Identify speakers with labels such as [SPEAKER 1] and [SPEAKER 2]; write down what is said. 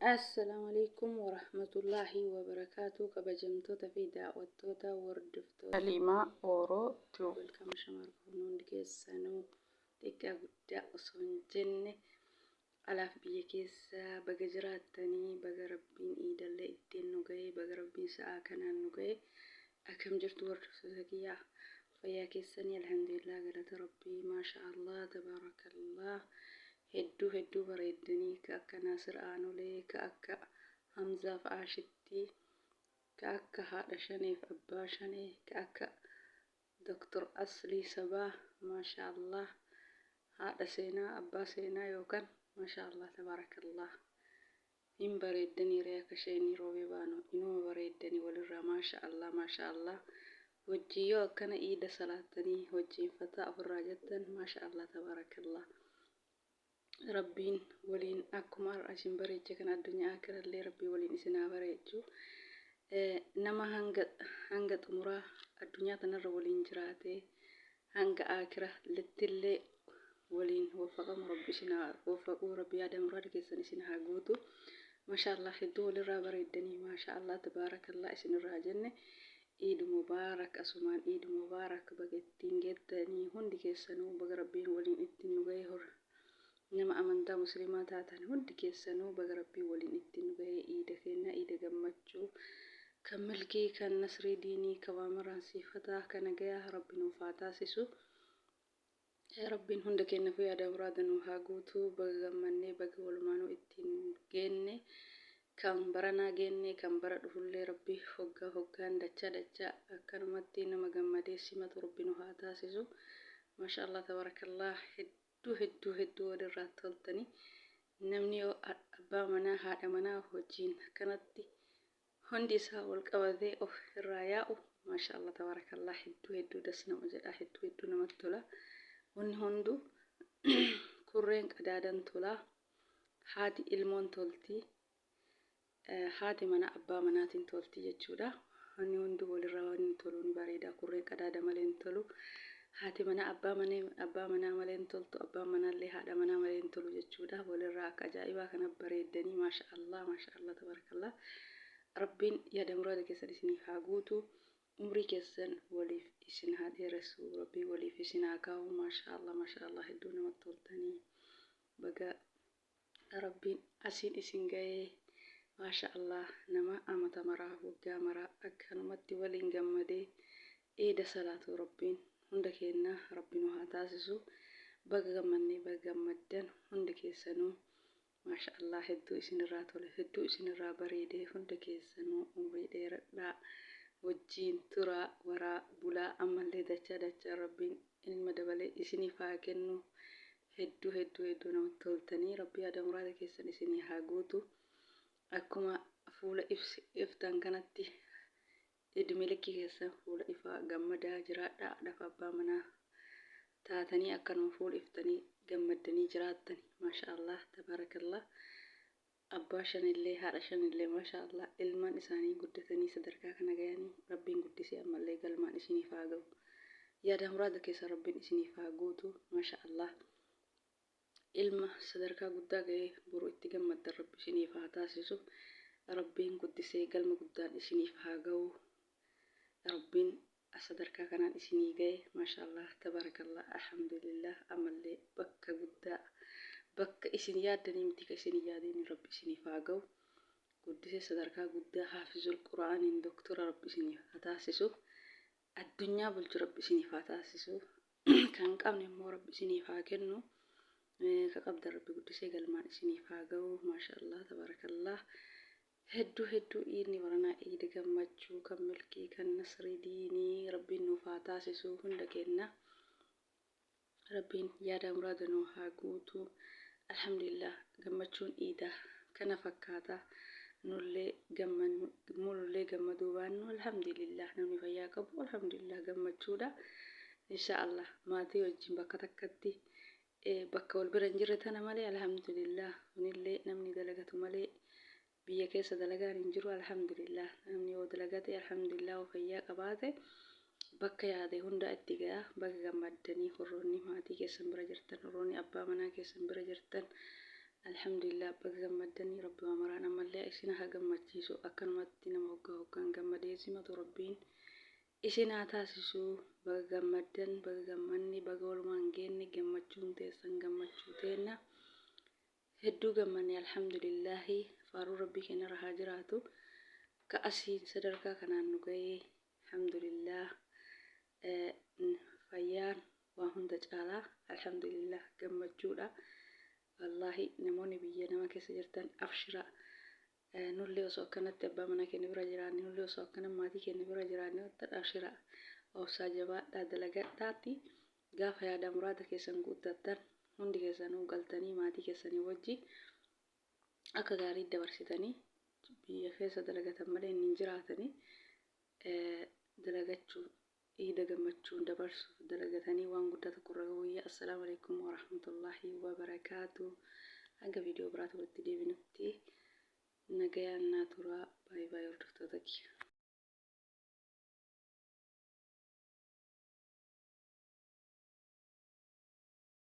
[SPEAKER 1] السلام عليكم ورحمة الله وبركاته. كبجمتوتا في دعوتوتا وردفتوتا لما أورو تو بالكم شمار فنون كيسانو تيكا قدا أصون جنة على في كيسا بجراتني بجربين إيدا اللي إدين نجاي بجربين ساكنا نجاي أكم جرت وردفتوتا كيا فيا كيساني الحمد لله قالت ربي ما شاء الله تبارك الله hedduu bareeddanii ka akka Naasir Aanulee ka akka Hamzaaf Aashitti ka akka haadha shaneef abbaa shanee ka akka Dr. Aslii Sabaa maasha Allah haadha seenaa abbaa seenaa yookaan maasha Allah tabaarakallah hin bareeddanii re'aa ka sheenii roobee baanu inuma bareeddanii walirraa maasha Allah wajjii yoo akkana iida salaatanii wajjiin fataa ofirraa jettan maasha Allah tabaarakallah. Rabbiin waliin akkuma isin bareeche kan addunyaa akirallee rabbii waliin isinaa bareechu nama hanga xumuraa addunyaa tanarra waliin jiraate hanga akira littillee waliin waffaqamu rabbi isinaa waffaquu rabbi yaada muraada keessan isin haa guutu maashaallah hedduu walirraa bareeddanii maashaallah tabaarakallah isinirraa jenne Eid Mubarak asumaan Eid Mubarak bagettiin geettanii hundi keessanuu baga rabbiin waliin ittiin nu gahee hora nama amantaa musliimaa taatan hundi keessanuu baga rabbii waliin ittiin gahee iida keenya iida gammachuu kan milkii kan nasrii diinii kan waamaraan siifataa kan nagayaa rabbi nuuf haa taasisu rabbiin hunda keenya fi yaada muraada nuuf haa guutu baga gammannee baga walumaanuu ittiin geenne kan baranaa geenne kan bara dhufullee rabbi hoggaan dachaa akkanumatti nama gammadee simatu rabbi nuuf haa taasisu maashaallah tabarakallah hedduu walirraa toltanii namni abbaa manaa haadha manaa wajjiin akkanatti hundi isaa wal qabatee of irraa yaa'u maashaallah tabaarakallah hedduu das nama jedha hedduu namatti tola wanni hundu kurreen qadaadan tola haati ilmoon tolti haati mana abbaa manaatiin tolti jechuudha wanni hundu walirraa wanni tolu ni bareeda kurreen qadaada malee hin tolu haati mana abbaa manaa malee hin toltu abbaan manaallee haadha manaa malee hin tolu jechuudha walirraa akka ajaa'ibaa kana bareeddanii maasha Allah tabarakallah rabbiin yaada muraada keessan isiniif haa guutu umrii keessan waliif isin haa dheeressu rabbii waliif isin haa kaa'u maasha Allah hedduu namatti toltanii baga rabbiin asiin isin gahee maasha Allah nama amata maraa waggaa maraa akkanumatti waliin gammadee eeda salaatu rabbiin hunda keenya rabbi nu haa taasisu baga gammannee baga gammaddan hundi keessanuu maasha Allah hedduu isinirraa tole hedduu isinirraa bareedee hunda keessanuu umrii dheeradhaa wajjiin turaa waraa bulaa ammallee dachaa rabbiin ilma dabalee isiniif haa kennu hedduu namatti toltanii rabbi yaada muraada keessan isinii haa guutu akkuma fuula iftan kanatti idmilikki keessan fuula ifaa gammadaa jiraadhaa dhafa abbaa manaa taatanii akkanuma fuula iftanii gammaddanii jiraattani maasha Allah tabaarakallah abbaa shanillee haadha shanillee maasha Allah ilmaan isaanii guddatanii sadarkaa kana gahanii rabbiin guddisee ammallee galmaan isiniif haa ga'u yaada muraada keessa rabbiin isiniif haa guutu maasha Allah ilma sadarkaa guddaa gahee boruu itti gammaddan rabbi isiniif haa taasisu rabbiin guddisee galma guddaan isiniif haa ga'u rabbiin sadarkaa kanaan isinii ga'e maashaallah tabarakallah alhamdulillah amallee bakka guddaa bakka isin yaaddanii miti ka isin yaadeen rabbi isiniif haa ga'u guddisee sadarkaa guddaa haafizul quraaniin doktora rabbi isiniif haa taasisu addunyaa bulchu rabbi isiniif haa taasisu kan qabne immoo rabbi isiniif haa kennu ka qabdan rabbi guddisee galmaan isiniif haa ga'u maashaallah tabarakallah hedduu iidni baranaa iida gammachuu kan milkii kan nasrii diinii rabbiin nuuf haa taasisu hunda keenya rabbiin yaada muraada nuuf haa guutu alhamdulillah gammachuun iida kana fakkaata nullee gammaduu baannu alhamdulillah namni fayyaa qabu alhamdulillah gammachuudha inshaallah maatii wajjin bakka takkatti bakka wal bira hin jirre tana malee alhamdulillah kunillee namni dalagatu malee biyya keessa dalagaan hin jiru alhamdulillah namni yoo dalagate alhamdulillah fayyaa qabaate bakka yaade hunda itti ga'a baga gammaddanii horroonni maatii keessan bira jirtan horroonni abbaa manaa keessan bira jirtan alhamdulillah baga gammaddanii rabbi waa maraan amma isin haa gammachiisu akkanumatti nama hoggaan gammadee simatu rabbiin isin haa taasisu. Baga gammaddan baga gammanni baga walumaan geenne gammachuun teessan gammachuu teenna hedduu gammanne alhamdulillahi faaruu rabbii keenyarra haa jiraatu ka asiin sadarkaa kanaan nu ga'ee alhamdulillah fayyaan waa hunda caalaa alhamdulillah gammachuudha. Wallahi namoonni biyya nama keessa jirtan abshira. Nullee osoo akkanatti abbaa mana keenya bira jiraanne nullee osoo akkana maatii keenya bira jiraanne abshira. Obsaa jabaadhaa dalagadhaatti gaafa yaada muraada keessan guuttattan hundi keessanuu galtanii maatii keessanii wajji akka gaarii dabarsitanii biyya keessa dalagatan malee hin jiraatanii dalagachuu iida gammachuun dabarsuuf dalagatanii waan guddaa tokko irra gahuu. Assalaamu alaykum wa rahmatullahi wa barakaatu. Hanga viidiyoo biraatti walitti deebinutti nagayaan naa turaa. Baay'ee hordoftoota kiyya.